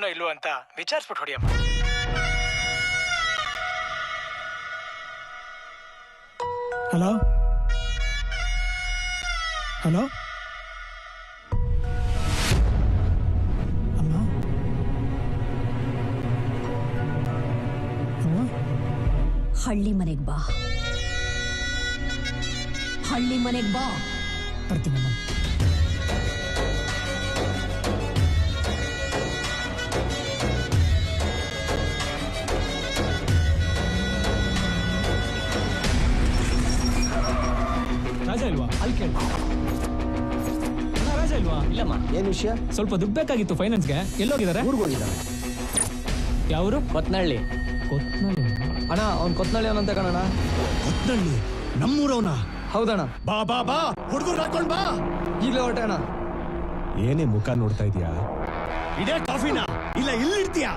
ಹೊಡಿತಾನೋ ಇಲ್ವೋ ಅಂತ ವಿಚಾರಿಸ್ಬಿಟ್ಟು ಹೊಡಿಯಮ್ಮ. Hello hello ಅಮ್ಮ ಹಳ್ಳಿ ಮನೆಗ್ ಬಾ, ಹಳ್ಳಿ ಮನೆಗ್ ಬಾ. ಬರ್ತೀನಮ್ಮ. ರಾಜ ಇಲ್ವಾ? ಅಲ್ಲಿ ಕೇಳಿ. ರಾಜ ಇಲ್ವಾ? ಇಲ್ಲಮ್ಮ. ಏನ್ ವಿಷಯ? ಸ್ವಲ್ಪ ದುಡ್ಡು ಬೇಕಾಗಿತ್ತು ಫೈನಾನ್ಸ್ಗೆ. ಎಲ್ಲೋಗಿದ್ದಾರೆ? ಊರಿಗೆ ಹೋಗಿದ್ದಾನೆ. ಯಾವರು? ಕೊತ್ನಳ್ಳಿ. ಕೊತ್ನಳ್ಳಿ ಅಣ್ಣ, ಅವ್ನ್ ಕೊತ್ನಳ್ಳಿ ಅವನಂತ ಕಣಣ್ಣ. ಕೊತ್ನಳ್ಳಿ ನಮ್ಮೂರವನ? ಹೌದಣ್ಣ. ಬಾ ಬಾ ಬಾ, ಹುಡುಗರು ಹಾಕೊಂಡ್ ಬಾ. ಈಗಲೇ ಹೊರಟೆ ಅಣ್ಣ. ಏನೇ ಮುಖ ನೋಡ್ತಾ ಇದೀಯಾ? ಇದೇ ಕಾಫಿನ ಇಲ್ಲ ಇಲ್ಲಿರ್ತೀಯಾ?